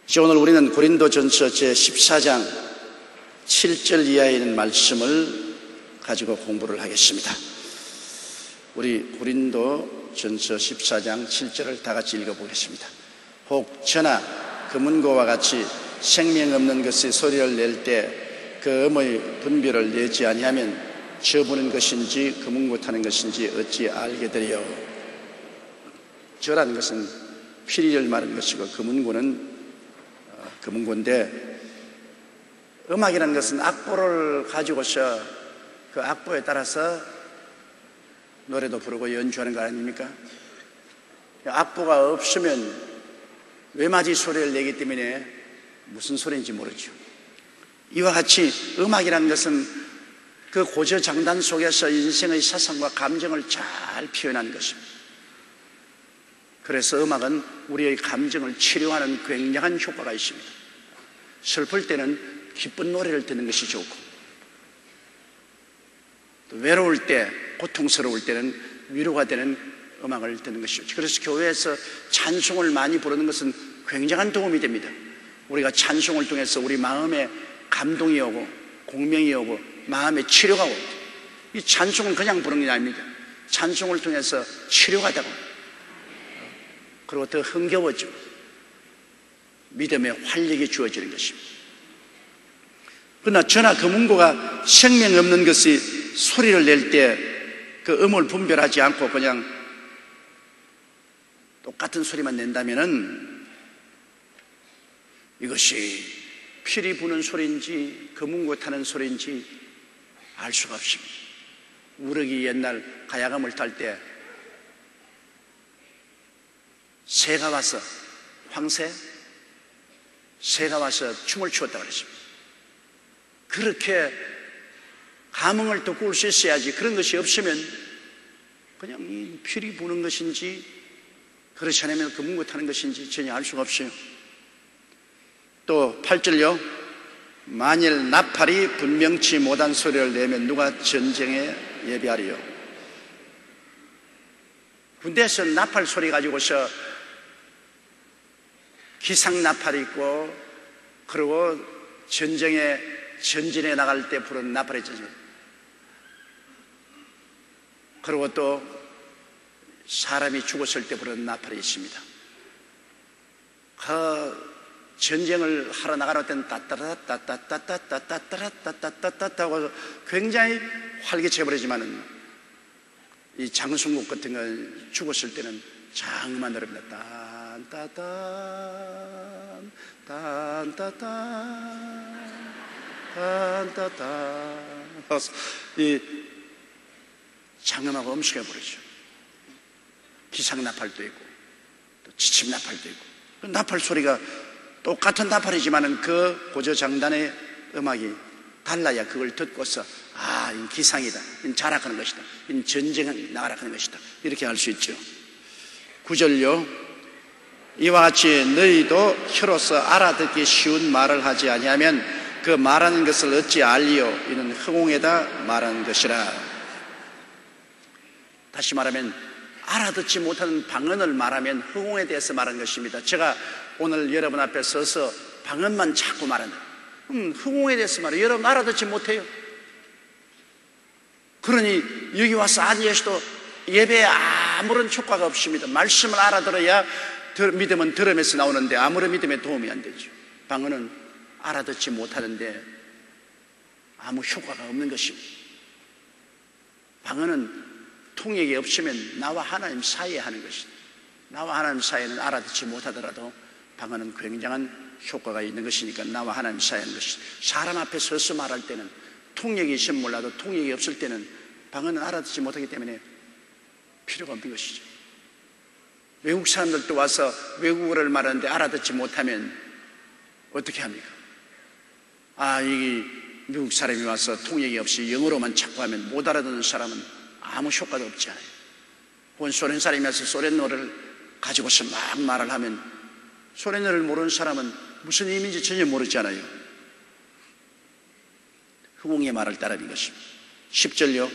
이제 오늘 우리는 고린도전서 제14장 7절 이하에 있는 말씀을 가지고 공부를 하겠습니다. 우리 고린도전서 14장 7절을 다 같이 읽어보겠습니다. 혹 저나 금은고와 같이 생명 없는 것의 소리를 낼 때 그 음의 분별을 내지 아니하면 저 부는 것인지 금은고 타는 것인지 어찌 알게 되리요. 저라는 것은 피리를 말하는 것이고 금은고는 금은고인데, 음악이라는 것은 악보를 가지고서 그 악보에 따라서 노래도 부르고 연주하는 거 아닙니까? 악보가 없으면 외맞이 소리를 내기 때문에 무슨 소리인지 모르죠. 이와 같이 음악이라는 것은 그 고저장단 속에서 인생의 사상과 감정을 잘 표현하는 것입니다. 그래서 음악은 우리의 감정을 치료하는 굉장한 효과가 있습니다. 슬플 때는 기쁜 노래를 듣는 것이 좋고, 또 외로울 때, 고통스러울 때는 위로가 되는 음악을 듣는 것이 좋죠. 그래서 교회에서 찬송을 많이 부르는 것은 굉장한 도움이 됩니다. 우리가 찬송을 통해서 우리 마음에 감동이 오고 공명이 오고 마음의 치료가 오고, 이 찬송은 그냥 부르는 게 아닙니다. 찬송을 통해서 치료가 되고, 그리고 더 흥겨워지고 믿음의 활력이 주어지는 것입니다. 그러나 저나 금은고가 생명 없는 것이 소리를 낼 때 그 음을 분별하지 않고 그냥 똑같은 소리만 낸다면은 이것이 피리 부는 소리인지 금은고 타는 소리인지 알 수가 없습니다. 우럭이 옛날 가야금을 탈 때 새가 와서, 새가 와서 춤을 추었다고 그랬습니다. 그렇게 감흥을 듣고 올 수 있어야지. 그런 것이 없으면 그냥 이 피리 부는 것인지 그렇지 않으면 금은고 타는 것인지 전혀 알 수가 없어요. 또 8절요. 만일 나팔이 분명치 못한 소리를 내면 누가 전쟁에 예비하리요. 군대에서 나팔 소리 가지고서 기상 나팔이 있고, 그리고 전진에 나갈 때 부르는 나팔이 있잖아요. 그리고 또 사람이 죽었을 때 부르는 나팔이 있습니다. 그 전쟁을 하러 나가는 때는 따따라따따따따따따따따따따따 하고 굉장히 활기차버리지만은 이 장승국 같은 거 죽었을 때는 장음한 노래입니다. 딴따딴 딴따딴 딴따딴 이 장음하고 음식해 버리죠. 기상나팔도 있고 또 지침나팔도 있고, 그 나팔 소리가 똑같은 나팔이지만은 그 고저장단의 음악이 달라야 그걸 듣고서 이 기상이다, 이 자락하는 것이다, 이 전쟁에 나가락하는 것이다, 이렇게 알 수 있죠. 9절요. 이와 같이 너희도 혀로서 알아듣기 쉬운 말을 하지 아니하면 그 말하는 것을 어찌 알리요. 이는 허공에다 말하는 것이라. 다시 말하면 알아듣지 못하는 방언을 말하면 허공에 대해서 말하는 것입니다. 제가 오늘 여러분 앞에 서서 방언만 자꾸 말한다. 허공에 대해서 말해요. 여러분 알아듣지 못해요. 그러니 여기 와서 앉아있어도 예배에 아무런 효과가 없습니다. 말씀을 알아들어야 믿음은 들음에서 나오는데 아무런 믿음에 도움이 안 되죠. 방언은 알아듣지 못하는데 아무 효과가 없는 것입니다. 방언은 통역이 없으면 나와 하나님 사이에 하는 것이다. 나와 하나님 사이에는 알아듣지 못하더라도 방언은 굉장한 효과가 있는 것이니까 나와 하나님 사이에 하는 것이다. 사람 앞에 서서 말할 때는 통역이 있으면 몰라도 통역이 없을 때는 방언은 알아듣지 못하기 때문에 필요가 없는 것이죠. 외국 사람들도 와서 외국어를 말하는데 알아듣지 못하면 어떻게 합니까? 이 미국 사람이 와서 통역이 없이 영어로만 자꾸 하면 못 알아듣는 사람은 아무 효과도 없지 않아요. 혹은 소련 사람이 와서 소련어를 가지고서 막 말을 하면 소련어를 모르는 사람은 무슨 의미인지 전혀 모르잖아요. 허공의 말을 따르는 것입니다. 10절요.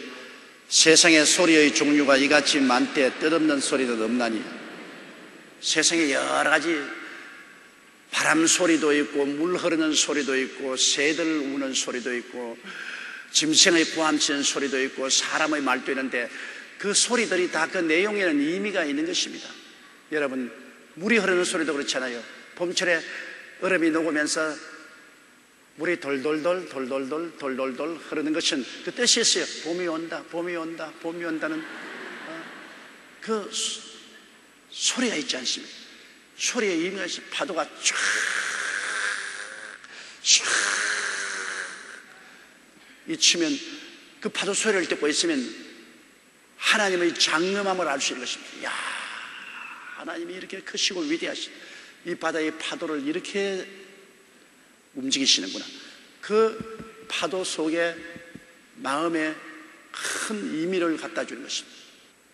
세상의 소리의 종류가 이같이 많되 뜻없는 소리도 없나니. 세상에 여러 가지 바람 소리도 있고 물 흐르는 소리도 있고 새들 우는 소리도 있고 짐승의 고함치는 소리도 있고 사람의 말도 있는데 그 소리들이 다 그 내용에는 의미가 있는 것입니다. 여러분, 물이 흐르는 소리도 그렇잖아요. 봄철에 얼음이 녹으면서 물이 돌돌돌 흐르는 것은 그 뜻이 있어요. 봄이 온다, 봄이 온다, 봄이 온다는 그 소리가 있지 않습니까? 소리의 의미가 있어요. 파도가 쫙 치면 그 파도 소리를 듣고 있으면 하나님의 장엄함을 알 수 있는 것입니다. 야, 하나님이 이렇게 크시고 위대하신 이 바다의 파도를 이렇게 움직이시는구나. 그 파도 속에 마음에 큰 의미를 갖다 주는 것입니다.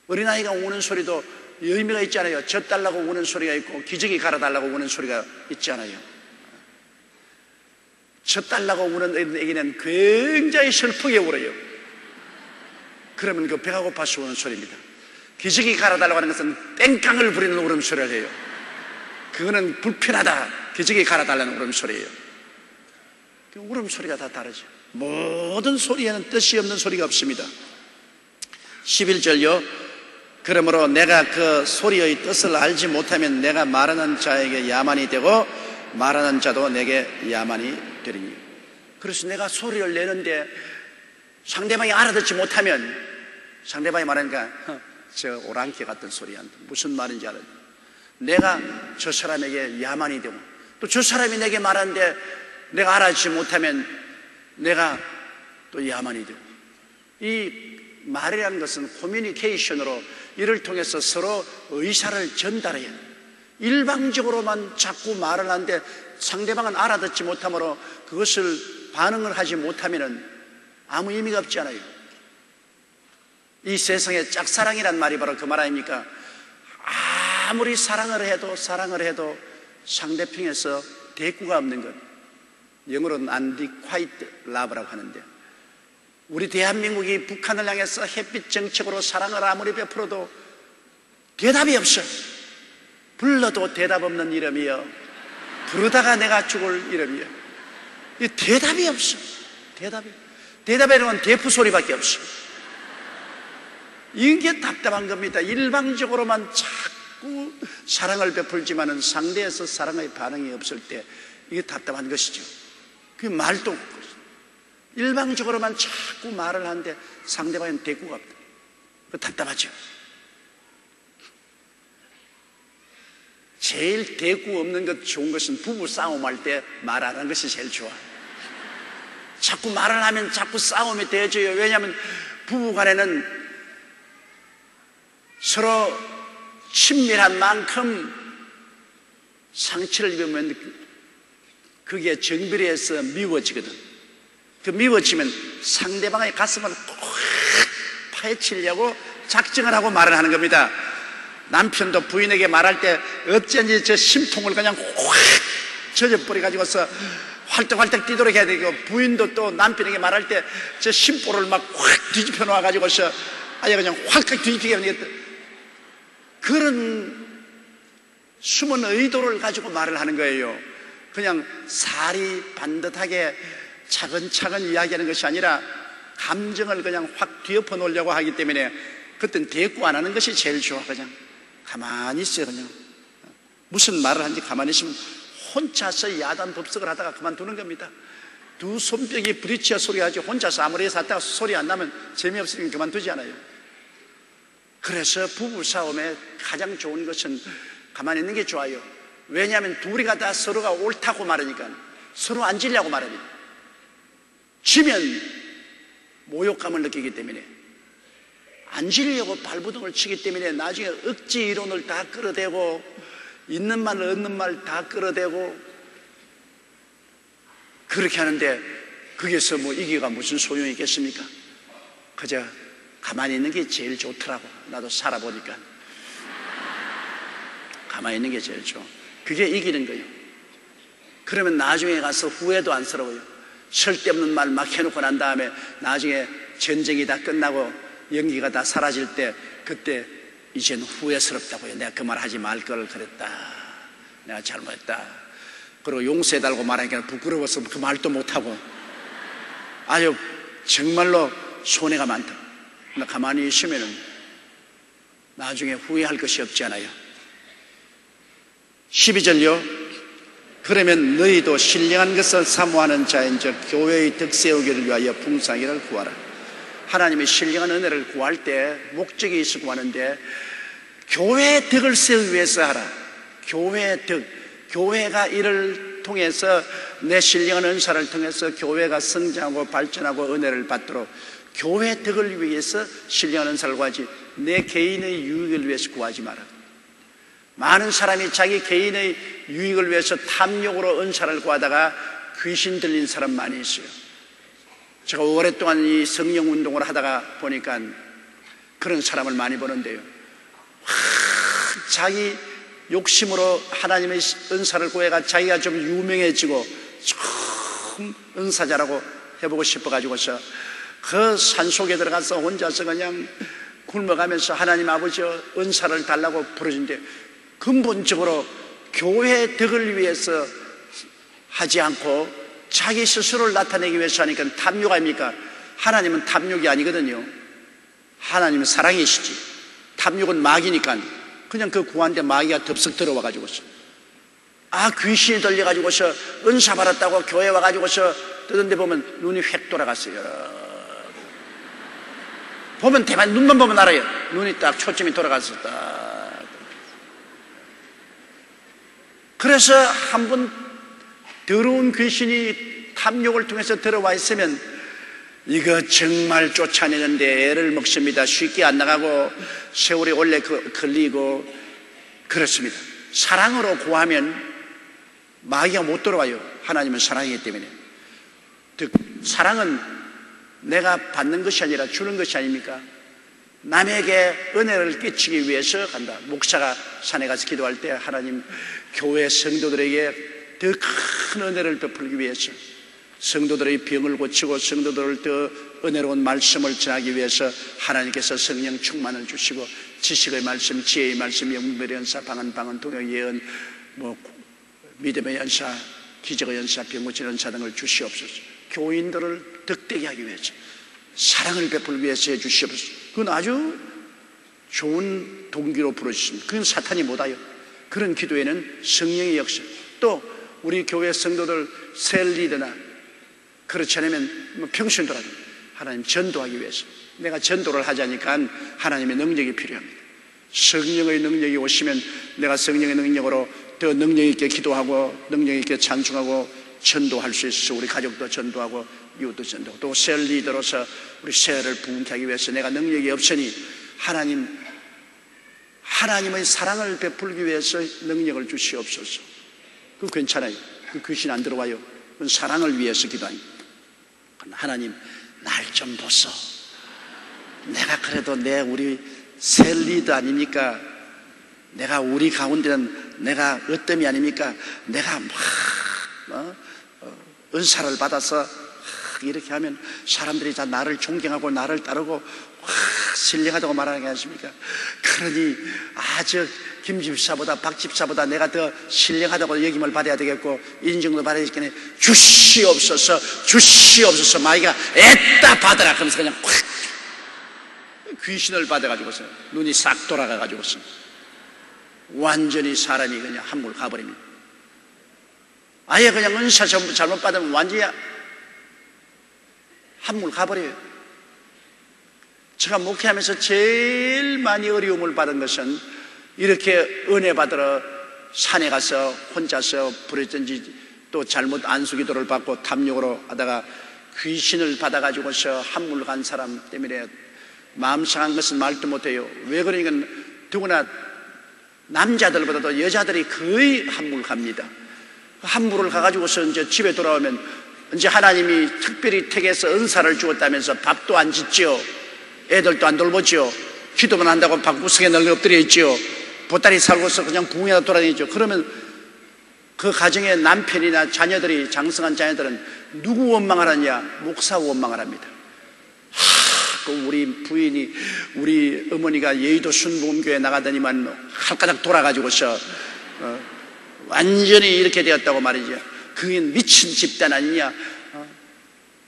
어린아이가 우는 소리도 의미가 있잖아요. 젖달라고 우는 소리가 있고 기저귀 갈아달라고 우는 소리가 있잖아요. 젖달라고 우는 애기는 굉장히 슬프게 울어요. 그러면 그 배가 고파서 우는 소리입니다. 기저귀 갈아달라고 하는 것은 땡깡을 부리는 울음소리를 해요. 그거는 불편하다, 기저귀 갈아달라는 울음소리예요. 그 울음소리가 다 다르죠. 모든 소리에는 뜻이 없는 소리가 없습니다. 11절요. 그러므로 내가 그 소리의 뜻을 알지 못하면 내가 말하는 자에게 야만이 되고 말하는 자도 내게 야만이 되리니. 그래서 내가 소리를 내는데 상대방이 알아듣지 못하면 상대방이 말하니까 저 오랑캐 같은 소리야. 무슨 말인지 알아요. 내가 저 사람에게 야만이 되고 또 저 사람이 내게 말하는데 내가 알아듣지 못하면 내가 또 야만이 되고. 이 말이라는 것은 커뮤니케이션으로 이를 통해서 서로 의사를 전달해야 돼요. 일방적으로만 자꾸 말을 하는데 상대방은 알아듣지 못하므로 그것을 반응을 하지 못하면 아무 의미가 없지 않아요. 이 세상에 짝사랑이란 말이 바로 그 말 아닙니까? 아무리 사랑을 해도 상대편에서 대꾸가 없는 것. 영어로는 unrequited love라고 하는데, 우리 대한민국이 북한을 향해서 햇빛 정책으로 사랑을 아무리 베풀어도 대답이 없어요. 불러도 대답 없는 이름이요, 부르다가 내가 죽을 이름이요. 이 대답이 없어. 대답이라는 건 대프 소리밖에 없어. 이게 답답한 겁니다. 일방적으로만 자꾸 사랑을 베풀지만은 상대에서 사랑의 반응이 없을 때 이게 답답한 것이죠. 그 말도 없고 일방적으로만 자꾸 말을 하는데 상대방은 대꾸가 없다. 그 답답하죠. 제일 대꾸 없는 것 좋은 것은 부부 싸움할 때 말하는 것이 제일 좋아. 자꾸 말을 하면 자꾸 싸움이 되어져요. 왜냐하면 부부 간에는 서로 친밀한 만큼 상처를 입으면 그게 정비례해서 미워지거든. 그 미워지면 상대방의 가슴을 꽉 파헤치려고 작정을 하고 말을 하는 겁니다. 남편도 부인에게 말할 때 어쩐지 저 심통을 그냥 확 젖어버려가지고서 활떡활떡 뛰도록 해야 되고, 부인도 또 남편에게 말할 때 저 심보를 막 확 뒤집혀 놓아가지고서 아예 그냥 활떡 뒤집히게 하는 게, 그런 숨은 의도를 가지고 말을 하는 거예요. 그냥 살이 반듯하게 차근차근 이야기하는 것이 아니라 감정을 그냥 확 뒤엎어 놓으려고 하기 때문에 그땐 대꾸 안 하는 것이 제일 좋아. 그냥 가만히 있어요. 그냥 무슨 말을 하는지 가만히 있으면 혼자서 야단 법석을 하다가 그만두는 겁니다. 두 손뼉이 부딪혀 소리 하지 혼자서 아무리 해서 하다가 소리 안 나면 재미없으니까 그만두지 않아요. 그래서 부부싸움에 가장 좋은 것은 가만히 있는 게 좋아요. 왜냐하면 둘이가 다 서로가 옳다고 말하니까, 서로 안 지려고 말합니다. 지면 모욕감을 느끼기 때문에, 안 지려고 발부둥을 치기 때문에 나중에 억지 이론을 다 끌어대고 있는 말 없는 말 다 끌어대고 그렇게 하는데, 거기서 뭐 이기가 무슨 소용이 있겠습니까? 그저 가만히 있는 게 제일 좋더라고. 나도 살아보니까 가만히 있는 게 제일 좋아. 그게 이기는 거예요. 그러면 나중에 가서 후회도 안스러워요. 쓸데없는 말 막 해놓고 난 다음에 나중에 전쟁이 다 끝나고 연기가 다 사라질 때, 그때 이젠 후회스럽다고요. 내가 그 말 하지 말 걸 그랬다, 내가 잘못했다. 그리고 용서해달라고 말하니까 부끄러워서 그 말도 못하고 아주 정말로 손해가 많다. 근데 가만히 있으면은 나중에 후회할 것이 없지 않아요. 12절요. 그러면 너희도 신령한 것을 사모하는 자인즉 교회의 덕 세우기를 위하여 풍성하기를 구하라. 하나님이 신령한 은혜를 구할 때 목적이 있어 구하는데 교회의 덕을 세우기 위해서 하라. 교회의 덕, 교회가 이를 통해서 내 신령한 은사를 통해서 교회가 성장하고 발전하고 은혜를 받도록 교회의 덕을 위해서 신령한 은사를 구하지 내 개인의 유익을 위해서 구하지 마라. 많은 사람이 자기 개인의 유익을 위해서 탐욕으로 은사를 구하다가 귀신 들린 사람 많이 있어요. 제가 오랫동안 이 성령 운동을 하다가 보니까 그런 사람을 많이 보는데요. 자기 욕심으로 하나님의 은사를 구해가 자기가 좀 유명해지고 좀 은사자라고 해보고 싶어가지고서 그 산속에 들어가서 혼자서 그냥 굶어가면서 하나님 아버지 은사를 달라고 부르는데 근본적으로 교회의 덕을 위해서 하지 않고 자기 스스로를 나타내기 위해서 하니까 탐욕 아닙니까? 하나님은 탐욕이 아니거든요. 하나님은 사랑이시지. 탐욕은 마귀니까 그냥 그 구한데 마귀가 덥석 들어와가지고서 귀신이 들려가지고서 은사 받았다고 교회 와가지고서 뜨던데 보면 눈이 획 돌아갔어요. 보면 대만 눈만 보면 알아요. 눈이 딱 초점이 돌아갔을 딱. 그래서 한번 더러운 귀신이 탐욕을 통해서 들어와 있으면 이거 정말 쫓아내는데 애를 먹습니다. 쉽게 안 나가고 세월이 오래 걸리고 그렇습니다. 사랑으로 구하면 마귀가 못 들어와요. 하나님은 사랑이기 때문에. 즉 사랑은 내가 받는 것이 아니라 주는 것이 아닙니까? 남에게 은혜를 끼치기 위해서 간다. 목사가 산에 가서 기도할 때 하나님 교회 성도들에게 더 큰 은혜를 베풀기 위해서 성도들의 병을 고치고 성도들을 더 은혜로운 말씀을 전하기 위해서 하나님께서 성령 충만을 주시고 지식의 말씀, 지혜의 말씀, 영분별의 연사, 방언, 동역 예언, 믿음의 연사, 기적의 연사, 병 고치는 연사 등을 주시옵소서. 교인들을 덕되게 하기 위해서 사랑을 베풀기 위해서 해주시옵소서. 그건 아주 좋은 동기로 부르셨습니다. 그건 사탄이 못와요. 그런 기도에는 성령의 역사, 또 우리 교회 성도들 셀 리더나 그렇지 않으면 평신 돌아도 하나님 전도하기 위해서 내가 전도를 하자니까 하나님의 능력이 필요합니다. 성령의 능력이 오시면 내가 성령의 능력으로 더 능력 있게 기도하고 능력 있게 찬송하고 전도할 수 있어서 우리 가족도 전도하고 이웃도 전도하고 또 셀 리더로서 우리 세를 부흥케 하기 위해서 내가 능력이 없으니 하나님의 사랑을 베풀기 위해서 능력을 주시옵소서. 그거 괜찮아요. 그 귀신 안 들어와요. 그건 사랑을 위해서 기도합니다. 하나님 날 좀 보소. 내가 그래도 우리 셀 리더 아닙니까? 내가 우리 가운데는 내가 어뜸이 아닙니까? 내가 막 은사를 받아서 이렇게 하면 사람들이 다 나를 존경하고 나를 따르고 신령하다고 말하는 게 아니십니까? 그러니 아주 김 집사보다 박 집사보다 내가 더 신령하다고 여김을 받아야 되겠고 인정도 받아야 되겠네. 주시옵소서 마귀가 애따 받아라 그러면서 그냥 콱 귀신을 받아가지고서 눈이 싹 돌아가가지고서 완전히 사람이 그냥 한물 가버립니다. 아예 그냥 은사 잘못 받으면 완전히 한물 가버려요. 제가 목회하면서 제일 많이 어려움을 받은 것은 이렇게 은혜 받으러 산에 가서 혼자서 부르든지 또 잘못 안수기도를 받고 탐욕으로 하다가 귀신을 받아가지고서 한물 간 사람 때문에 마음 상한 것은 말도 못해요. 왜 그러니까 더구나 남자들보다도 여자들이 거의 한물 갑니다. 한물을 가가지고서 이제 집에 돌아오면 이제 하나님이 특별히 택해서 은사를 주었다면서 밥도 안 짓죠. 애들도 안 돌보죠. 기도만 한다고 방구석에 널리 엎드려 있죠. 보따리 살고서 그냥 부흥에다 돌아다니죠. 그러면 그 가정의 남편이나 자녀들이 장성한 자녀들은 누구 원망을 하냐? 목사 원망을 합니다. 우리 부인이 우리 어머니가 여의도 순복음교회 나가더니만 할까닥 돌아가지고서 완전히 이렇게 되었다고 말이죠. 그게 미친 집단 아니냐.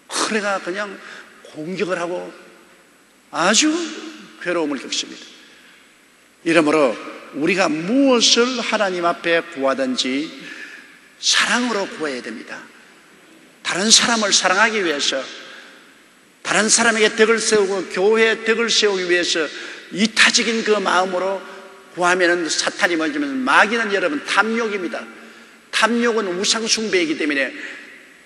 그래가 그냥 공격을 하고 아주 괴로움을 겪습니다. 이러므로 우리가 무엇을 하나님 앞에 구하든지 사랑으로 구해야 됩니다. 다른 사람을 사랑하기 위해서, 다른 사람에게 덕을 세우고 교회에 덕을 세우기 위해서 이타적인 그 마음으로 구하면 사탄이 먼저면, 마귀는 여러분 탐욕입니다. 탐욕은 우상숭배이기 때문에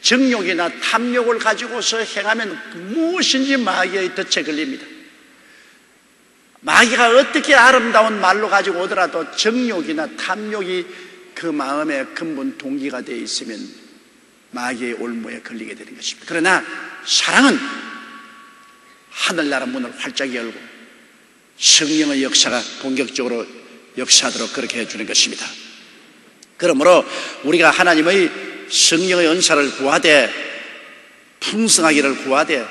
정욕이나 탐욕을 가지고서 행하면 무엇인지 마귀의 덫에 걸립니다. 마귀가 어떻게 아름다운 말로 가지고 오더라도 정욕이나 탐욕이 그 마음의 근본 동기가 되어 있으면 마귀의 올무에 걸리게 되는 것입니다. 그러나 사랑은 하늘나라 문을 활짝 열고 성령의 역사가 본격적으로 역사하도록 그렇게 해주는 것입니다. 그러므로 우리가 하나님의 성령의 은사를 구하되, 풍성하기를 구하되,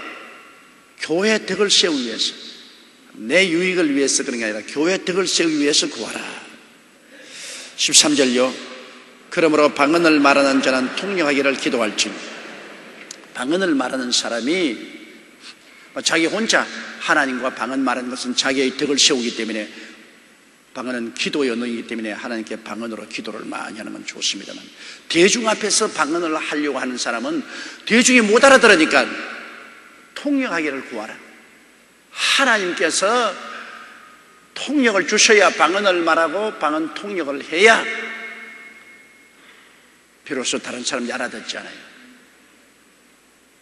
교회의 덕을 세우기 위해서, 내 유익을 위해서 그런 게 아니라 교회의 덕을 세우기 위해서 구하라. 13절요. 그러므로 방언을 말하는 자는 통역하기를 기도할지. 방언을 말하는 사람이 자기 혼자 하나님과 방언 말하는 것은 자기의 덕을 세우기 때문에, 방언은 기도의 언어이기 때문에 하나님께 방언으로 기도를 많이 하는 건 좋습니다만, 대중 앞에서 방언을 하려고 하는 사람은 대중이 못 알아들으니까 통역하기를 구하라. 하나님께서 통역을 주셔야 방언을 말하고 방언 통역을 해야 비로소 다른 사람이 알아듣잖아요.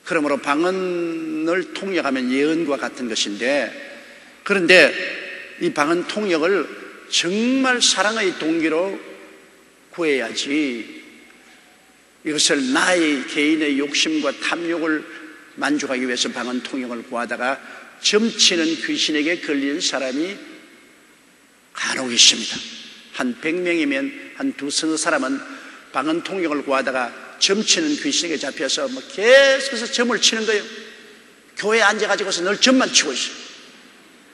그러므로 방언을 통역하면 예언과 같은 것인데, 그런데 이 방언 통역을 정말 사랑의 동기로 구해야지, 이것을 나의 개인의 욕심과 탐욕을 만족하기 위해서 방언 통역을 구하다가 점치는 귀신에게 걸린 사람이 간혹 있습니다. 한 100명이면 한 두서너 사람은 방언 통역을 구하다가 점치는 귀신에게 잡혀서 계속해서 점을 치는 거예요. 교회에 앉아가지고서 늘 점만 치고 있어요.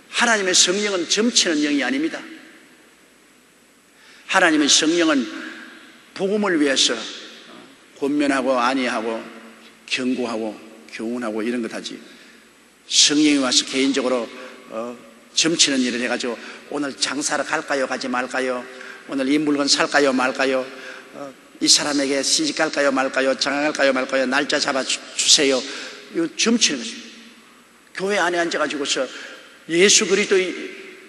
하나님의 성령은 점치는 영이 아닙니다. 하나님의 성령은 복음을 위해서 권면하고 안위하고 경고하고 교훈하고 이런 것 하지, 성령이 와서 개인적으로 점치는 일을 해가지고 오늘 장사를 갈까요 가지 말까요, 오늘 이 물건 살까요 말까요, 이 사람에게 시집 갈까요 말까요, 장가갈까요 말까요, 날짜 잡아주세요, 이거 점치는 거죠. 교회 안에 앉아가지고서 예수 그리스도의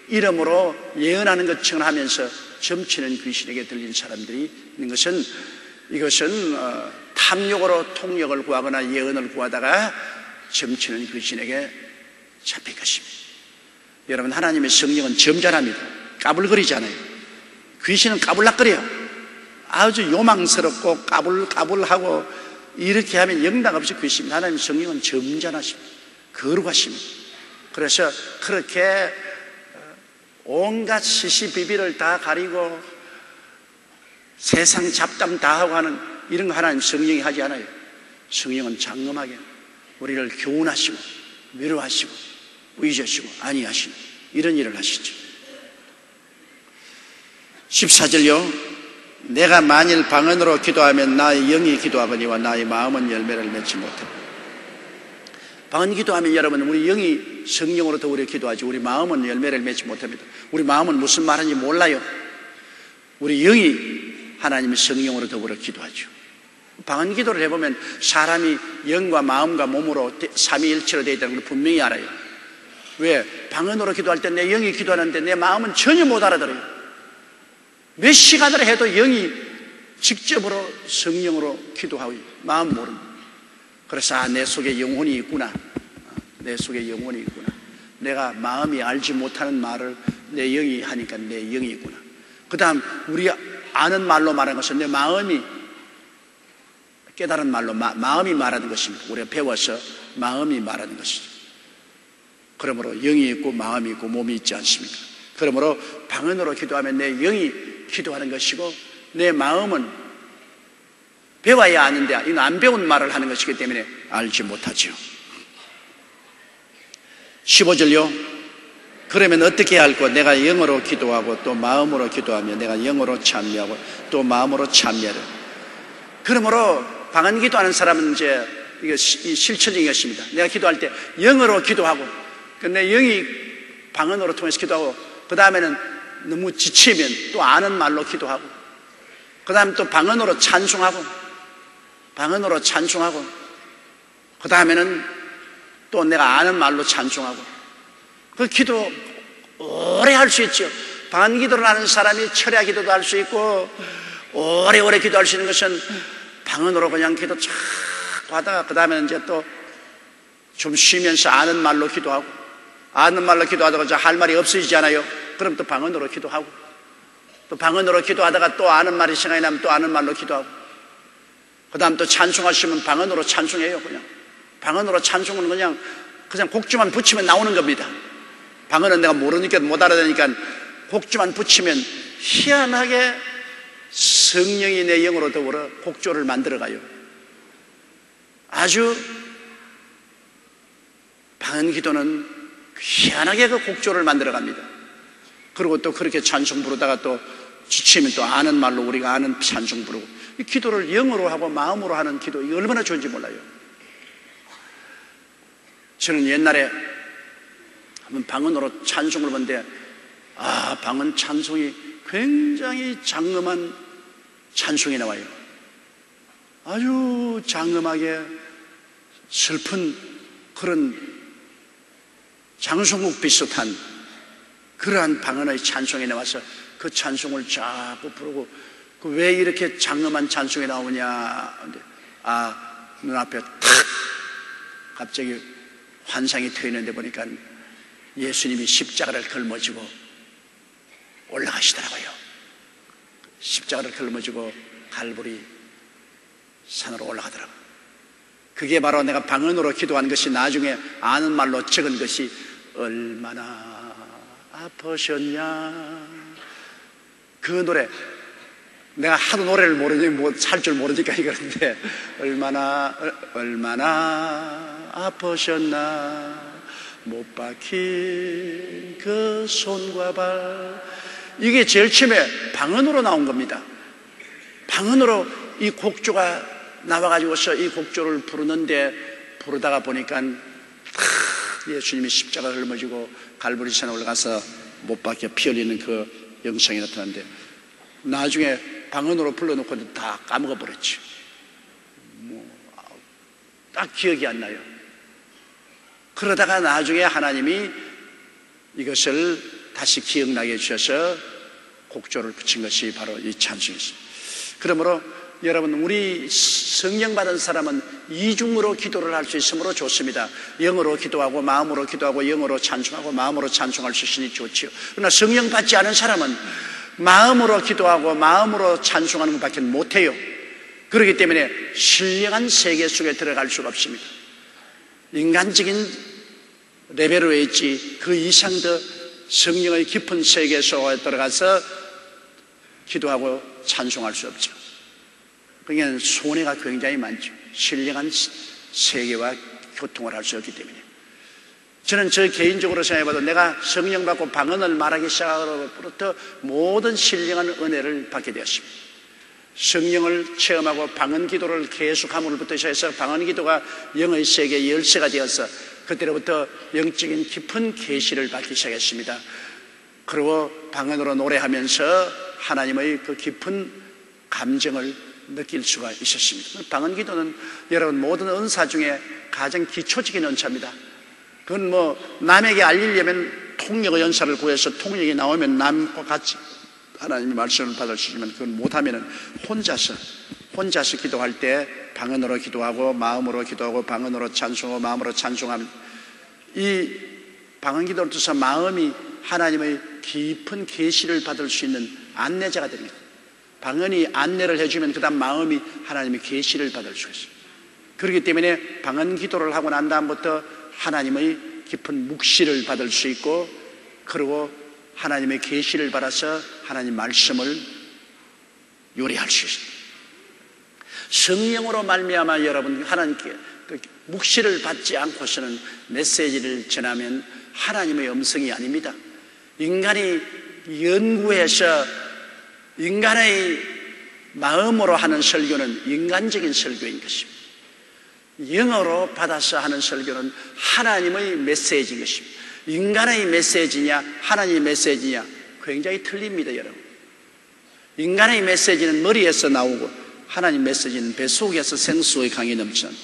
이름으로 예언하는 것처럼 하면서 점치는 귀신에게 들린 사람들이 있는 것은, 이것은 탐욕으로 통역을 구하거나 예언을 구하다가 점치는 귀신에게 잡힐 것입니다. 여러분, 하나님의 성령은 점잖합니다. 까불거리지 않아요. 귀신은 까불락거려요. 아주 요망스럽고 까불하고 이렇게 하면 영락없이 귀신입니다. 하나님의 성령은 점잖하십니다. 거룩하십니다. 그래서 그렇게 온갖 시시비비를 다 가리고 세상 잡담 다 하고 하는 이런 거 하나님 성령이 하지 않아요. 성령은 장엄하게 우리를 교훈하시고 위로하시고 의지하시고 안위하시고 이런 일을 하시죠. 14절요. 내가 만일 방언으로 기도하면 나의 영이 기도하거니와 나의 마음은 열매를 맺지 못합니다. 방언 기도하면 여러분, 우리 영이 성령으로 더 우리 기도하지 우리 마음은 열매를 맺지 못합니다. 우리 마음은 무슨 말인지 몰라요. 우리 영이 하나님의 성령으로 더불어 기도하죠. 방언 기도를 해보면 사람이 영과 마음과 몸으로 삼위일체로 되어 있다는 걸 분명히 알아요. 왜? 방언으로 기도할 때 내 영이 기도하는데 내 마음은 전혀 못 알아들어요. 몇 시간을 해도 영이 직접으로 성령으로 기도하고 마음 모릅니다. 그래서 내 속에 영혼이 있구나. 내 속에 영혼이 있구나. 내가 마음이 알지 못하는 말을 내 영이 하니까 내 영이 있구나. 그 다음 우리 아는 말로 말하는 것은 내 마음이 깨달은 말로 마음이 말하는 것입니다. 우리가 배워서 마음이 말하는 것이죠. 그러므로 영이 있고 마음이 있고 몸이 있지 않습니까? 그러므로 방언으로 기도하면 내 영이 기도하는 것이고 내 마음은 배워야 아는데 이건 안 배운 말을 하는 것이기 때문에 알지 못하죠. 15절요. 그러면 어떻게 할까? 내가 영어로 기도하고 또 마음으로 기도하며 내가 영어로 찬미하고 또 마음으로 찬미하려. 그러므로 방언 기도하는 사람은 이제 이거 실천적인 것입니다. 내가 기도할 때 영어로 기도하고 근데 영이 방언으로 통해서 기도하고 그 다음에는 너무 지치면 또 아는 말로 기도하고 그 다음에 또 방언으로 찬송하고 그 다음에는 또 내가 아는 말로 찬송하고 그 기도 오래 할 수 있죠. 방언 기도를 하는 사람이 철야 기도도 할 수 있고 오래오래 기도할 수 있는 것은 방언으로 그냥 기도 쫙 하다가 그 다음에는 이제 또 좀 쉬면서 아는 말로 기도하고 하다가 할 말이 없어지지 않아요? 그럼 또 방언으로 기도하고 또 방언으로 기도하다가 또 아는 말이 생각이 나면 또 아는 말로 기도하고 그 다음 또 찬송하시면 방언으로 찬송해요. 그냥 방언으로 찬송은 그냥 곡주만 붙이면 나오는 겁니다. 방언은 내가 모르니까 못 알아듣니까 곡주만 붙이면 희한하게 성령이 내 영으로 더불어 곡조를 만들어가요. 아주 방언 기도는 희한하게 그 곡조를 만들어갑니다. 그리고 또 그렇게 찬송 부르다가 또 지치면 또 아는 말로 우리가 아는 찬송 부르고 이 기도를 영어로 하고 마음으로 하는 기도 이게 얼마나 좋은지 몰라요. 저는 옛날에 한번 방언으로 찬송을 보는데 방언 찬송이 굉장히 장엄한 찬송이 나와요. 아주 장엄하게 슬픈 그런 장송국 비슷한 그러한 방언의 찬송이 나와서 그 찬송을 자꾸 부르고 왜 이렇게 장엄한 찬송이 나오냐. 눈앞에 탁 갑자기 환상이 트이는데 보니까 예수님이 십자가를 걸머지고 올라가시더라고요. 십자가를 걸머지고 갈보리 산으로 올라가더라고요. 그게 바로 내가 방언으로 기도한 것이 나중에 아는 말로 적은 것이 얼마나 아프셨냐. 그 노래 내가 하도 노래를 모르니 살 줄 모르니까 이러는데 얼마나 아프셨나 못 박힌 그 손과 발. 이게 제일 처음에 방언으로 나온 겁니다. 방언으로 이 곡조가 나와가지고서 이 곡조를 부르다가 보니까 예수님이 십자가를 짊어지고 갈보리산에 올라가서 못 박혀 피 흘리는 그 영상이 나타났는데 나중에 방언으로 불러놓고 다 까먹어버렸지. 딱 기억이 안 나요. 그러다가 나중에 하나님이 이것을 다시 기억나게 해주셔서 곡조를 붙인 것이 바로 이 찬송이었습니다. 그러므로 여러분 우리 성령 받은 사람은 이중으로 기도를 할 수 있으므로 좋습니다. 영어로 기도하고 마음으로 기도하고 영어로 찬송하고 마음으로 찬송할 수 있으니 좋지요. 그러나 성령 받지 않은 사람은 마음으로 기도하고 마음으로 찬송하는 것밖에 못해요. 그렇기 때문에 신령한 세계 속에 들어갈 수가 없습니다. 인간적인 레벨로 있지 그 이상 더 성령의 깊은 세계 속에 들어가서 기도하고 찬송할 수 없죠. 그러니까 손해가 굉장히 많죠. 신령한 세계와 교통을 할 수 없기 때문에. 저는 저 개인적으로 생각해봐도 내가 성령 받고 방언을 말하기 시작하고부터 모든 신령한 은혜를 받게 되었습니다. 성령을 체험하고 방언 기도를 계속함으로부터 시작해서 방언 기도가 영의 세계의 열쇠가 되어서 그때로부터 영적인 깊은 계시를 받기 시작했습니다. 그리고 방언으로 노래하면서 하나님의 그 깊은 감정을 느낄 수가 있었습니다. 방언 기도는 여러분 모든 은사 중에 가장 기초적인 은사입니다. 그건 남에게 알리려면 통역의 연사를 구해서 통역이 나오면 남과 같이 하나님의 말씀을 받을 수 있지만 그건 못하면 혼자서 기도할 때 방언으로 기도하고 마음으로 기도하고 방언으로 찬송하고 마음으로 찬송하면 이 방언 기도를 통해서 마음이 하나님의 깊은 계시를 받을 수 있는 안내자가 됩니다. 방언이 안내를 해주면 그 다음 마음이 하나님의 계시를 받을 수 있어요. 그렇기 때문에 방언 기도를 하고 난 다음부터 하나님의 깊은 묵시를 받을 수 있고 그리고 하나님의 계시를 받아서 하나님 말씀을 요리할 수 있습니다. 성령으로 말미암아 여러분 하나님께 묵시를 받지 않고서는 메시지를 전하면 하나님의 음성이 아닙니다. 인간이 연구해서 인간의 마음으로 하는 설교는 인간적인 설교인 것입니다. 영어로 받아서 하는 설교는 하나님의 메시지인 것입니다. 인간의 메시지냐 하나님의 메시지냐 굉장히 틀립니다, 여러분. 인간의 메시지는 머리에서 나오고 하나님 메시지는 뱃속에서 생수의 강이 넘치는,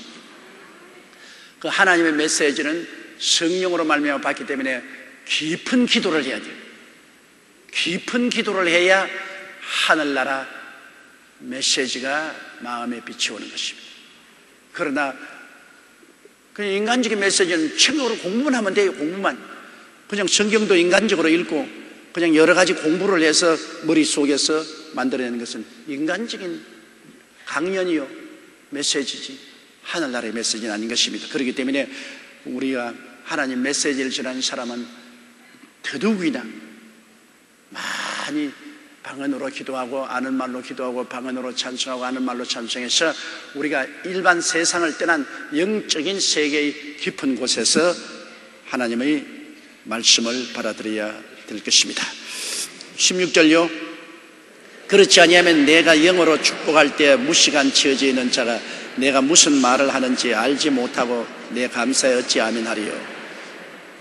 그 하나님의 메시지는 성령으로 말미암아 받기 때문에 깊은 기도를 해야 돼요. 깊은 기도를 해야 하늘나라 메시지가 마음에 비치오는 것입니다. 그러나 그냥 인간적인 메시지는 책으로 공부만 하면 돼요. 공부만. 그냥 성경도 인간적으로 읽고 그냥 여러 가지 공부를 해서 머릿속에서 만들어내는 것은 인간적인 강연이요 메시지지 하늘나라의 메시지는 아닌 것입니다. 그렇기 때문에 우리가 하나님 메시지를 전하는 사람은 더더욱이나 많이 방언으로 기도하고 아는 말로 기도하고 방언으로 찬송하고 아는 말로 찬송해서 우리가 일반 세상을 떠난 영적인 세계의 깊은 곳에서 하나님의 말씀을 받아들여야 될 것입니다. 16절요. 그렇지 아니하면 내가 영어로 축복할 때 무시간 지어져 있는 자가 내가 무슨 말을 하는지 알지 못하고 내 감사에 어찌 아멘하리요.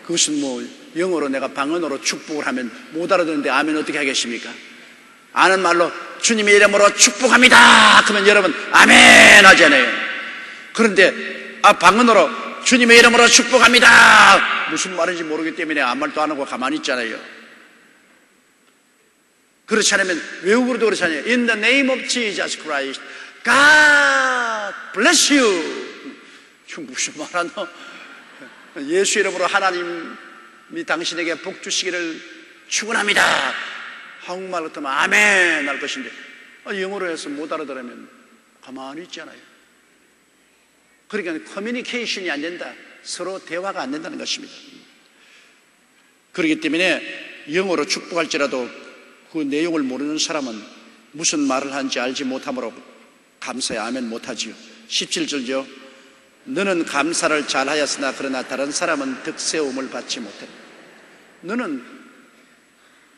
그것은 뭐 영어로 내가 방언으로 축복을 하면 못 알아듣는데 아멘 어떻게 하겠습니까? 아는 말로 주님의 이름으로 축복합니다 그러면 여러분 아멘 하잖아요. 그런데 방언으로 주님의 이름으로 축복합니다 무슨 말인지 모르기 때문에 아무 말도 안 하고 가만히 있잖아요. 그렇지 않으면 외국어로도 그렇지 않아요. In the name of Jesus Christ God bless you. 무슨 말 하노? 예수 이름으로 하나님이 당신에게 복 주시기를 축원합니다. 한국말 같으면 아멘 할 것인데 영어로 해서 못 알아들으면 가만히 있잖아요. 그러니까 커뮤니케이션이 안 된다. 서로 대화가 안 된다는 것입니다. 그렇기 때문에 영어로 축복할지라도 그 내용을 모르는 사람은 무슨 말을 하는지 알지 못하므로 감사에 아멘 못하지요. 17절죠. 너는 감사를 잘하였으나 그러나 다른 사람은 득세움을 받지 못해. 너는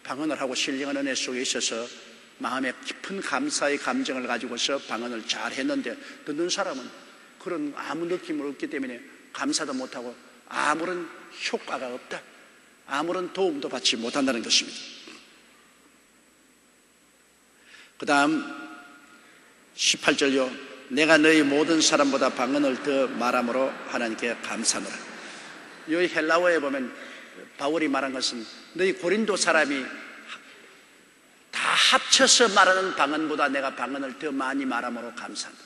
방언을 하고 신령한 은혜 속에 있어서 마음에 깊은 감사의 감정을 가지고서 방언을 잘 했는데 듣는 사람은 그런 아무 느낌을 없기 때문에 감사도 못하고 아무런 효과가 없다. 아무런 도움도 받지 못한다는 것입니다. 그 다음 18절요. 내가 너희 모든 사람보다 방언을 더 말함으로 하나님께 감사하노라. 이 헬라어에 보면 바울이 말한 것은 너희 고린도 사람이 다 합쳐서 말하는 방언보다 내가 방언을 더 많이 말함으로 감사한다.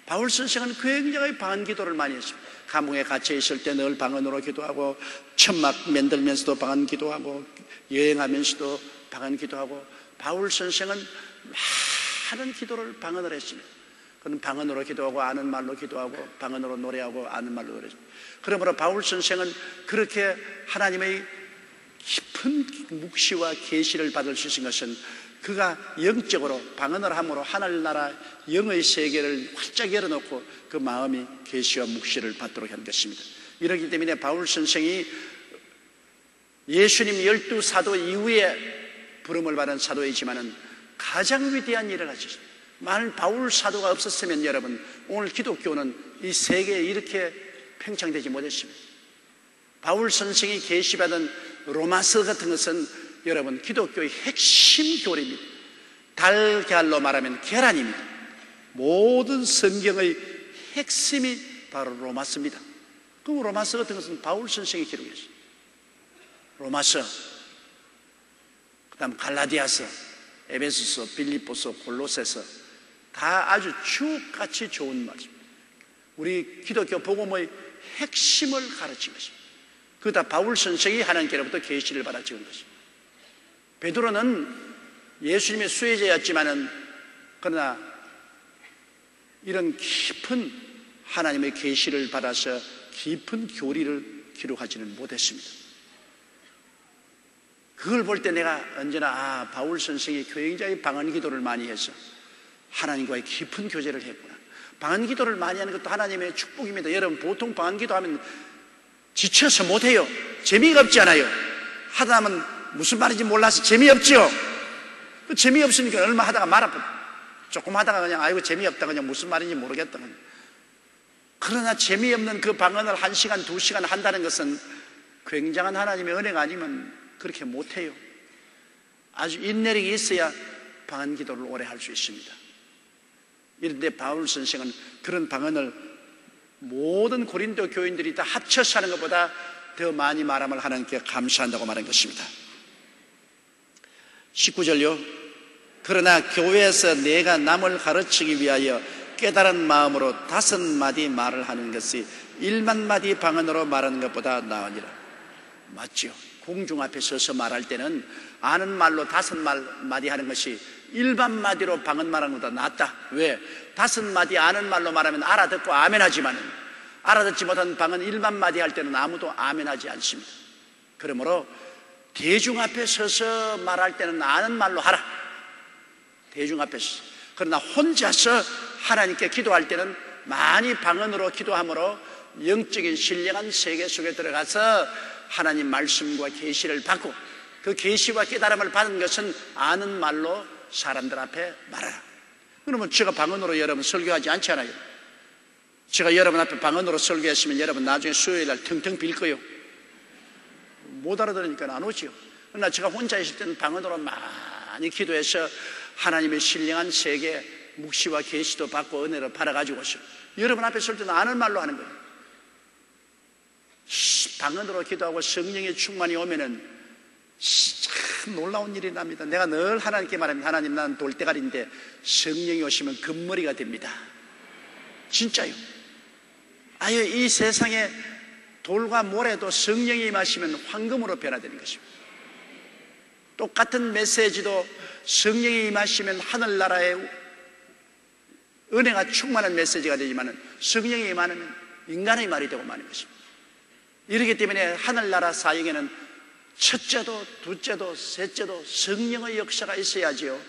바울 선생은 굉장히 방언 기도를 많이 했습니다. 감옥에 갇혀 있을 때 늘 방언으로 기도하고 천막 만들면서도 방언 기도하고 여행하면서도 방언 기도하고 바울 선생은 많은 기도를 방언을 했습니다. 그는 방언으로 기도하고 아는 말로 기도하고 방언으로 노래하고 아는 말로 노래했습니다. 그러므로 바울 선생은 그렇게 하나님의 깊은 묵시와 계시를 받을 수 있는 것은 그가 영적으로 방언을 함으로 하늘나라 영의 세계를 활짝 열어놓고 그 마음이 계시와 묵시를 받도록 한 것입니다. 이렇기 때문에 바울 선생이 예수님 12사도 이후에 부름을 받은 사도이지만은 가장 위대한 일을 하셨습니다. 만일 바울 사도가 없었으면 여러분 오늘 기독교는 이 세계에 이렇게 팽창되지 못했습니다. 바울 선생이 계시받은 로마서 같은 것은 여러분 기독교의 핵심 교리입니다. 달걀로 말하면 계란입니다. 모든 성경의 핵심이 바로 로마서입니다. 그 로마서 같은 것은 바울 선생이 기록했습니다. 로마서, 그 다음 갈라디아서, 에베소서, 빌립보서, 골로새서 다 아주 주옥같이 좋은 말씀입니다. 우리 기독교 복음의 핵심을 가르친 것입니다. 그거 다 바울 선생이 하나님께로부터 계시를 받아 찍은 것입니다. 베드로는 예수님의 수혜자였지만은 그러나 이런 깊은 하나님의 계시를 받아서 깊은 교리를 기록하지는 못했습니다. 그걸 볼 때 내가 언제나 바울 선생이 굉장히 방언 기도를 많이 해서 하나님과의 깊은 교제를 했구나. 방언 기도를 많이 하는 것도 하나님의 축복입니다. 여러분 보통 방언 기도하면 지쳐서 못해요. 재미가 없지 않아요. 하다 하면 무슨 말인지 몰라서 재미없죠. 재미없으니까 얼마 하다가 말아버려. 조금 하다가 그냥 아이고 재미없다, 그냥 무슨 말인지 모르겠다. 그러나 재미없는 그 방언을 1시간, 2시간 한다는 것은 굉장한 하나님의 은혜가 아니면 그렇게 못해요. 아주 인내력이 있어야 방언 기도를 오래 할 수 있습니다. 이런데 바울 선생은 그런 방언을 모든 고린도 교인들이 다 합쳐서 하는 것보다 더 많이 말함을 하나님께 감사한다고 말한 것입니다. 19절요. 그러나 교회에서 내가 남을 가르치기 위하여 깨달은 마음으로 5마디 말을 하는 것이 1만마디 방언으로 말하는 것보다 나으니라. 맞죠? 공중 앞에 서서 말할 때는 아는 말로 5마디 하는 것이 1만마디로 방언 말하는 것보다 낫다. 왜? 5마디 아는 말로 말하면 알아듣고 아멘하지만 알아듣지 못한 방언 1만마디 할 때는 아무도 아멘하지 않습니다. 그러므로 대중 앞에 서서 말할 때는 아는 말로 하라. 대중 앞에서. 그러나 혼자서 하나님께 기도할 때는 많이 방언으로 기도함으로 영적인 신령한 세계 속에 들어가서 하나님 말씀과 계시를 받고 그 계시와 깨달음을 받은 것은 아는 말로 사람들 앞에 말하라. 그러면 제가 방언으로 여러분 설교하지 않잖아요. 제가 여러분 앞에 방언으로 설교했으면 여러분 나중에 수요일날 텅텅 빌 거예요. 못 알아들으니까 안 오지요. 그러나 제가 혼자 있을 때는 방언으로 많이 기도해서 하나님의 신령한 세계 묵시와 계시도 받고 은혜를 받아가지고서 여러분 앞에 설 때는 아는 말로 하는 거예요. 방언으로 기도하고 성령의 충만이 오면은 참 놀라운 일이 납니다. 내가 늘 하나님께 말합니다. 하나님, 나는 돌대가리인데 성령이 오시면 금머리가 됩니다. 진짜요. 아유, 이 세상에 돌과 모래도 성령이 임하시면 황금으로 변화되는 것입니다. 똑같은 메시지도 성령이 임하시면 하늘나라의 은혜가 충만한 메시지가 되지만 성령이 임하면 인간의 말이 되고 마는 것입니다. 이렇기 때문에 하늘나라 사역에는 첫째도 둘째도 셋째도 성령의 역사가 있어야지요.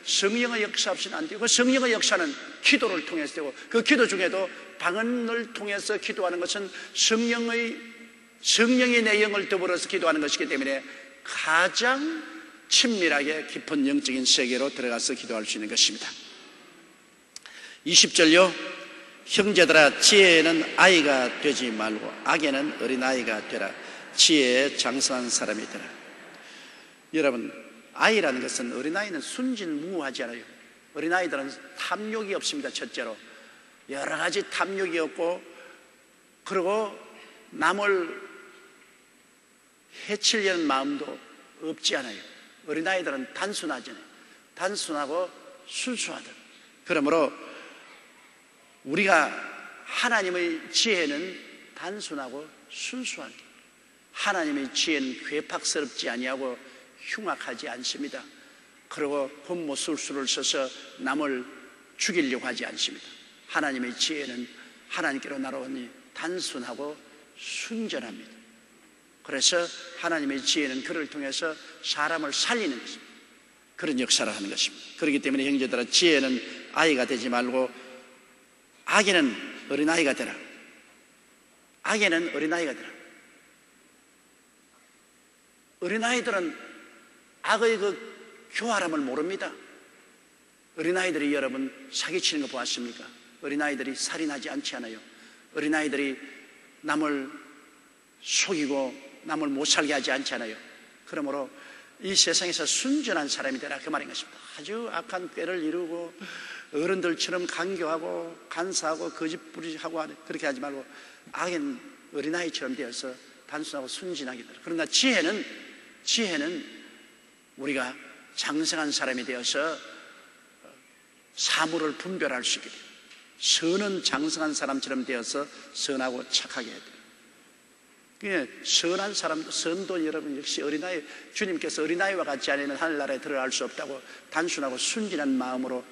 성령의 역사 없이는 안 되고 그 성령의 역사는 기도를 통해서 되고 그 기도 중에도 방언을 통해서 기도하는 것은 성령의 내용을 더불어서 기도하는 것이기 때문에 가장 친밀하게 깊은 영적인 세계로 들어가서 기도할 수 있는 것입니다. 20절요. 형제들아, 지혜에는 아이가 되지 말고 악에는 어린아이가 되라. 지혜에 장성한 사람이 되라. 여러분, 아이라는 것은, 어린아이는 순진무구하지 않아요. 어린아이들은 탐욕이 없습니다. 첫째로 여러 가지 탐욕이 없고, 그리고 남을 해치려는 마음도 없지 않아요. 어린아이들은 단순하잖아요. 단순하고 순수하다. 그러므로 우리가 하나님의 지혜는 단순하고 순수한, 하나님의 지혜는 괴팍스럽지 아니하고 흉악하지 않습니다. 그리고 권모술수를 써서 남을 죽이려고 하지 않습니다. 하나님의 지혜는 하나님께로 날아오니 단순하고 순전합니다. 그래서 하나님의 지혜는 그를 통해서 사람을 살리는 것입니다. 그런 역사를 하는 것입니다. 그렇기 때문에 형제들아, 지혜는 아이가 되지 말고 악에는 어린아이가 되라. 악에는 어린아이가 되라. 어린아이들은 악의 그 교활함을 모릅니다. 어린아이들이 여러분 사기치는 거 보았습니까? 어린아이들이 살인하지 않지 않아요. 어린아이들이 남을 속이고 남을 못 살게 하지 않지 않아요. 그러므로 이 세상에서 순전한 사람이 되라, 그 말인 것입니다. 아주 악한 꾀를 이루고 어른들처럼 간교하고 간사하고 거짓부리하고 그렇게 하지 말고 악인 어린아이처럼 되어서 단순하고 순진하게 되라. 그러나 지혜는 우리가 장성한 사람이 되어서 사물을 분별할 수 있게 돼요. 선은 장성한 사람처럼 되어서 선하고 착하게 해야 돼요. 선한 사람도, 선도 여러분 역시 어린아이, 주님께서 어린아이와 같지 않으면 하늘나라에 들어갈 수 없다고 단순하고 순진한 마음으로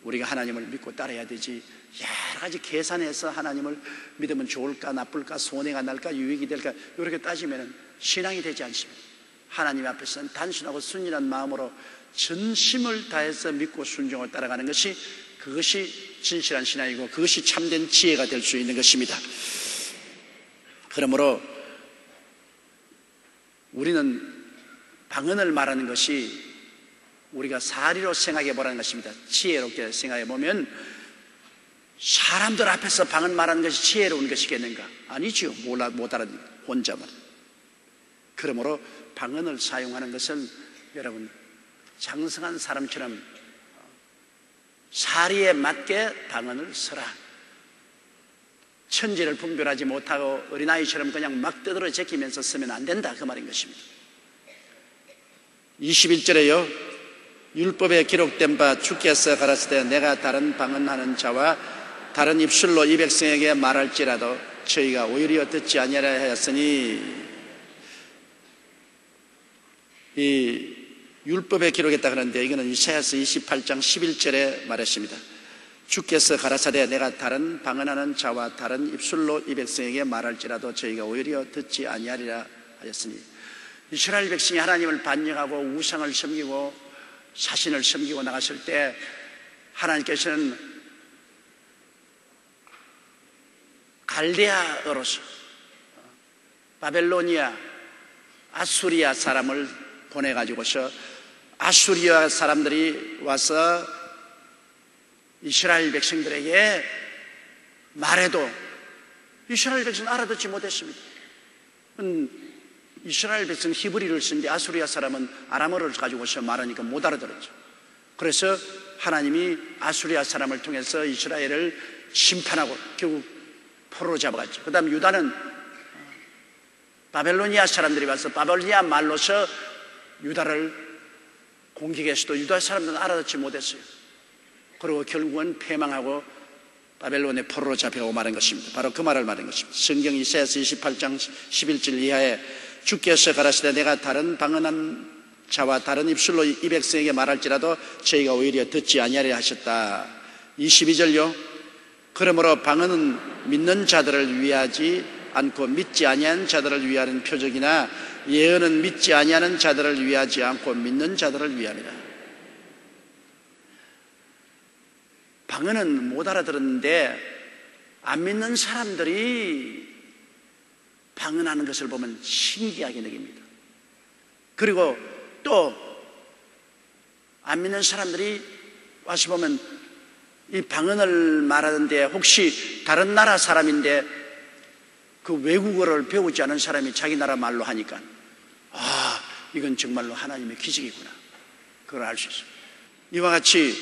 우리가 하나님을 믿고 따라야 되지, 여러 가지 계산해서 하나님을 믿으면 좋을까 나쁠까 손해가 날까 유익이 될까 이렇게 따지면 신앙이 되지 않습니다. 하나님 앞에서는 단순하고 순진한 마음으로 전심을 다해서 믿고 순종을 따라가는 것이, 그것이 진실한 신앙이고 그것이 참된 지혜가 될 수 있는 것입니다. 그러므로 우리는 방언을 말하는 것이 우리가 사리로 생각해 보라는 것입니다. 지혜롭게 생각해 보면 사람들 앞에서 방언 말하는 것이 지혜로운 것이겠는가? 아니죠. 못 알아듣는 혼자만. 그러므로 방언을 사용하는 것은 여러분 장성한 사람처럼 사리에 맞게 방언을 써라. 천지를 분별하지 못하고 어린아이처럼 그냥 막 떠들어 제끼면서 쓰면 안 된다, 그 말인 것입니다. 21절에요 율법에 기록된 바 주께서 가라사대 내가 다른 방언하는 자와 다른 입술로 이 백성에게 말할지라도 저희가 오히려 듣지 아니하라 하였으니, 이 율법에 기록했다 그러는데 이거는 이사야서 28장 11절에 말했습니다. 주께서 가라사대 내가 다른 방언하는 자와 다른 입술로 이 백성에게 말할지라도 저희가 오히려 듣지 아니하리라 하였으니, 이스라엘 백성이 하나님을 반역하고 우상을 섬기고 사신을 섬기고 나갔을 때 하나님께서는 갈대아어로서 바벨로니아 아수리아 사람을 보내가지고서 아수리아 사람들이 와서 이스라엘 백성들에게 말해도 이스라엘 백성은 알아듣지 못했습니다. 이스라엘 백성은 히브리를 쓰는데 아수리아 사람은 아람어를 가지고서 말하니까 못 알아들었죠. 그래서 하나님이 아수리아 사람을 통해서 이스라엘을 심판하고 결국 포로로 잡아갔죠. 그 다음 유다는 바벨로니아 사람들이 와서 바벨로니아 말로서 유다를 공격했어도 유다 사람들은 알아듣지 못했어요. 그리고 결국은 패망하고 바벨론의 포로로 잡혀가고 말한 것입니다. 바로 그 말을 말한 것입니다. 성경 이사야서 28장 11절 이하에 주께서 가라사대 내가 다른 방언한 자와 다른 입술로 이 백성에게 말할지라도 저희가 오히려 듣지 아니하리라 하셨다. 22절요 그러므로 방언은 믿는 자들을 위하지 않고 믿지 아니하는 자들을 위하는 표적이나 예언은 믿지 아니하는 자들을 위하지 않고 믿는 자들을 위함이라. 방언은 못 알아들었는데 안 믿는 사람들이 방언하는 것을 보면 신기하게 느낍니다. 그리고 또 안 믿는 사람들이 와서 보면 이 방언을 말하는데 혹시 다른 나라 사람인데 그 외국어를 배우지 않은 사람이 자기 나라 말로 하니까 이건 정말로 하나님의 기적이구나, 그걸 알 수 있어요. 이와 같이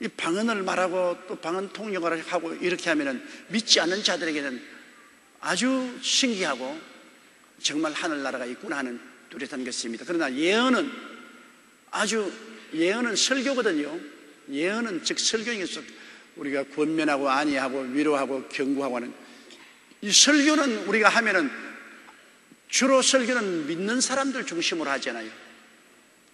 이 방언을 말하고 또 방언 통역을 하고 이렇게 하면은 믿지 않는 자들에게는 아주 신기하고 정말 하늘나라가 있구나 하는 뚜렷한 것입니다. 그러나 예언은 설교거든요. 예언은 즉 설교에서 우리가 권면하고 안위하고 위로하고 경고하고 하는 이 설교는 우리가 하면은 주로 설교는 믿는 사람들 중심으로 하잖아요.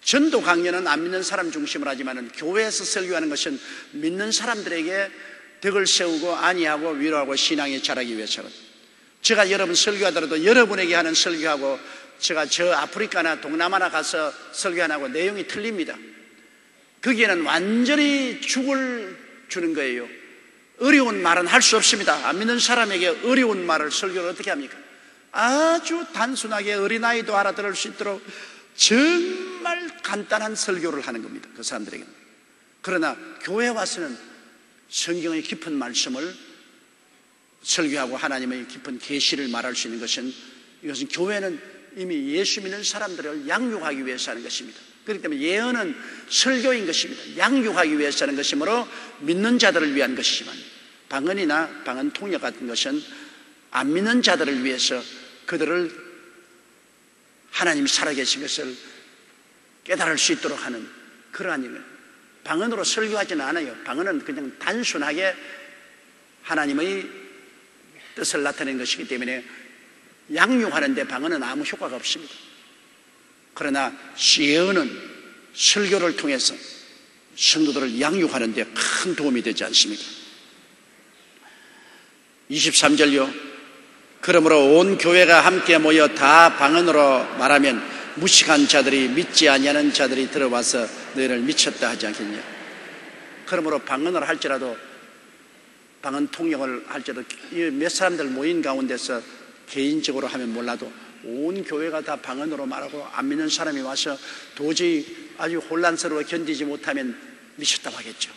전도 강연은 안 믿는 사람 중심으로 하지만은 교회에서 설교하는 것은 믿는 사람들에게 덕을 세우고 안위하고 위로하고 신앙이 자라기 위해서는, 제가 여러분 설교하더라도 여러분에게 하는 설교하고 제가 저 아프리카나 동남아나 가서 설교 안 하고 내용이 틀립니다. 거기에는 완전히 죽을 주는 거예요. 어려운 말은 할 수 없습니다. 안 믿는 사람에게 어려운 말을 설교를 어떻게 합니까? 아주 단순하게 어린아이도 알아들을 수 있도록 정말 간단한 설교를 하는 겁니다, 그 사람들에게는. 그러나 교회에 와서는 성경의 깊은 말씀을 설교하고 하나님의 깊은 계시를 말할 수 있는 것은, 이것은 교회는 이미 예수 믿는 사람들을 양육하기 위해서 하는 것입니다. 그렇기 때문에 예언은 설교인 것입니다. 양육하기 위해서 하는 것이므로 믿는 자들을 위한 것이지만, 방언이나 방언 통역 같은 것은 안 믿는 자들을 위해서 그들을 하나님 살아계신 것을 깨달을 수 있도록 하는 그러한 일을, 방언으로 설교하지는 않아요. 방언은 그냥 단순하게 하나님의 뜻을 나타내는 것이기 때문에 양육하는 데 방언은 아무 효과가 없습니다. 그러나 예언은 설교를 통해서 성도들을 양육하는 데 큰 도움이 되지 않습니까? 23절요 그러므로 온 교회가 함께 모여 다 방언으로 말하면 무식한 자들이 믿지 아니하는 자들이 들어와서 너희를 미쳤다 하지 않겠냐. 그러므로 방언을 할지라도, 방언 통역을 할지라도 몇 사람들 모인 가운데서 개인적으로 하면 몰라도 온 교회가 다 방언으로 말하고 안 믿는 사람이 와서 도저히 아주 혼란스러워 견디지 못하면 미쳤다고 하겠죠.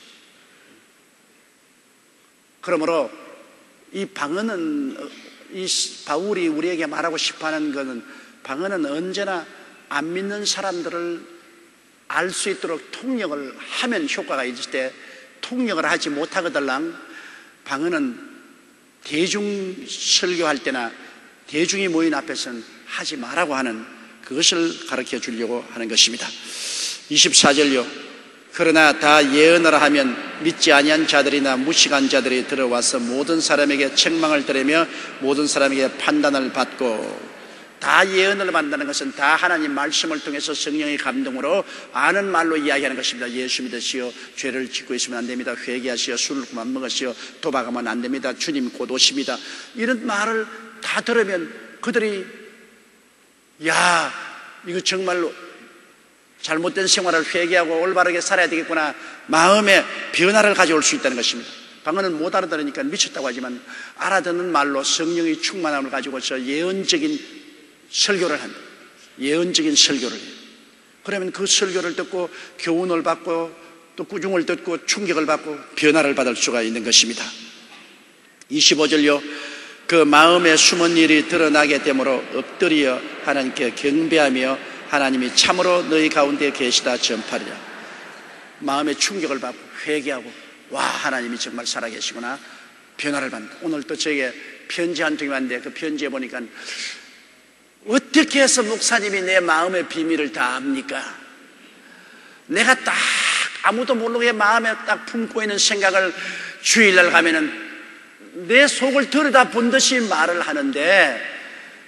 그러므로 이 방언은, 이 바울이 우리에게 말하고 싶어하는 것은, 방언은 언제나 안 믿는 사람들을 알 수 있도록 통역을 하면 효과가 있을 때, 통역을 하지 못하거들랑 방언은 대중 설교할 때나 대중이 모인 앞에서는 하지 말라고 하는, 그것을 가르쳐 주려고 하는 것입니다. 24절요. 그러나 다 예언을 하면 믿지 아니한 자들이나 무식한 자들이 들어와서 모든 사람에게 책망을 들으며 모든 사람에게 판단을 받고, 다 예언을 받는다는 것은 다 하나님 말씀을 통해서 성령의 감동으로 아는 말로 이야기하는 것입니다. 예수 믿으시오, 죄를 짓고 있으면 안 됩니다. 회개하시오, 술을 그만 먹으시오, 도박하면 안 됩니다. 주님 곧 오십니다. 이런 말을 다 들으면 그들이, 야, 이거 정말로 잘못된 생활을 회개하고 올바르게 살아야 되겠구나, 마음의 변화를 가져올 수 있다는 것입니다. 방언은 못 알아들으니까 미쳤다고 하지만 알아듣는 말로 성령의 충만함을 가지고서 예언적인 설교를 합니다. 예언적인 설교를 해요. 그러면 그 설교를 듣고 교훈을 받고 또 꾸중을 듣고 충격을 받고 변화를 받을 수가 있는 것입니다. 25절요. 그 마음에 숨은 일이 드러나게 되므로 엎드려 하나님께 경배하며 하나님이 참으로 너희 가운데 계시다 전파리라. 마음의 충격을 받고 회개하고, 와, 하나님이 정말 살아계시구나, 변화를 받는다. 오늘 또 저에게 편지 한 통이 왔는데 그 편지에 보니까 어떻게 해서 목사님이 내 마음의 비밀을 다 압니까? 내가 딱 아무도 모르게 마음에 딱 품고 있는 생각을 주일날 가면은 내 속을 들여다 본 듯이 말을 하는데,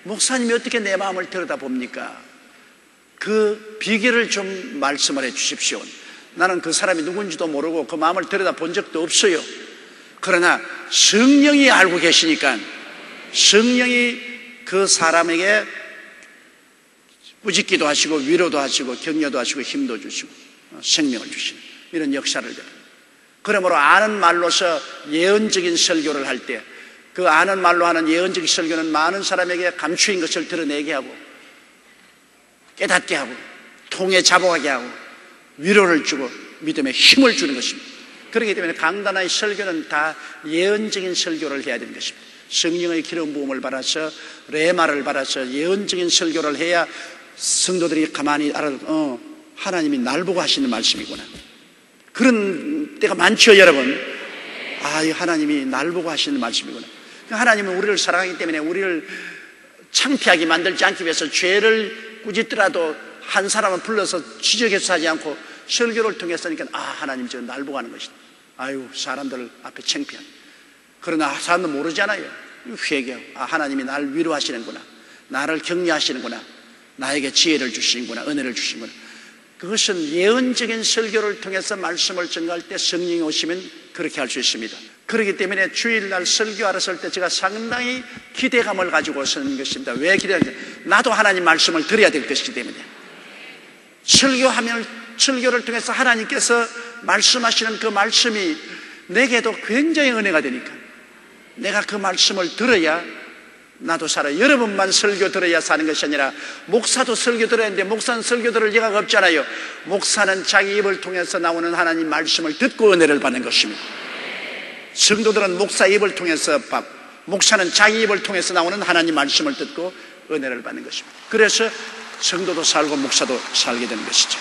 목사님이 어떻게 내 마음을 들여다 봅니까? 그 비결을 좀 말씀을 해 주십시오. 나는 그 사람이 누군지도 모르고 그 마음을 들여다 본 적도 없어요. 그러나 성령이 알고 계시니까 성령이 그 사람에게 꾸짖기도 하시고 위로도 하시고 격려도 하시고 힘도 주시고 생명을 주시는 이런 역사를 해요. 그러므로 아는 말로서 예언적인 설교를 할 때, 그 아는 말로 하는 예언적인 설교는 많은 사람에게 감추인 것을 드러내게 하고 깨닫게 하고 통에 자복하게 하고 위로를 주고 믿음에 힘을 주는 것입니다. 그렇기 때문에 강단의 설교는 다 예언적인 설교를 해야 되는 것입니다. 성령의 기름 부음을 받아서 레마를 받아서 예언적인 설교를 해야 성도들이 가만히 알아듣고, 하나님이 날 보고 하시는 말씀이구나. 그런 때가 많죠, 여러분. 아, 이 하나님이 날 보고 하시는 말씀이구나. 하나님은 우리를 사랑하기 때문에 우리를 창피하게 만들지 않기 위해서 죄를 꾸짖더라도 한 사람을 불러서 지적해서 하지 않고 설교를 통해서니까, 아, 하나님 지금 날 보고 하는 것이다. 아유, 사람들 앞에 창피한. 그러나 사람도 모르잖아요. 회개하고, 아, 하나님이 날 위로하시는구나, 나를 격려하시는구나, 나에게 지혜를 주시는구나, 은혜를 주시는구나. 그것은 예언적인 설교를 통해서 말씀을 전가할 때 성령이 오시면 그렇게 할 수 있습니다. 그렇기 때문에 주일날 설교하러 설 때 제가 상당히 기대감을 가지고 서는 것입니다. 왜 기대하는지, 나도 하나님 말씀을 들어야 될 것이기 때문에. 설교를 통해서 하나님께서 말씀하시는 그 말씀이 내게도 굉장히 은혜가 되니까 내가 그 말씀을 들어야 나도 살아요. 여러분만 설교 들어야 사는 것이 아니라 목사도 설교 들어야 하는데 목사는 설교 들을 예가 없잖아요. 목사는 자기 입을 통해서 나오는 하나님 말씀을 듣고 은혜를 받는 것입니다. 성도들은 목사 입을 통해서 받고, 목사는 자기 입을 통해서 나오는 하나님 말씀을 듣고 은혜를 받는 것입니다. 그래서 성도도 살고 목사도 살게 되는 것이죠.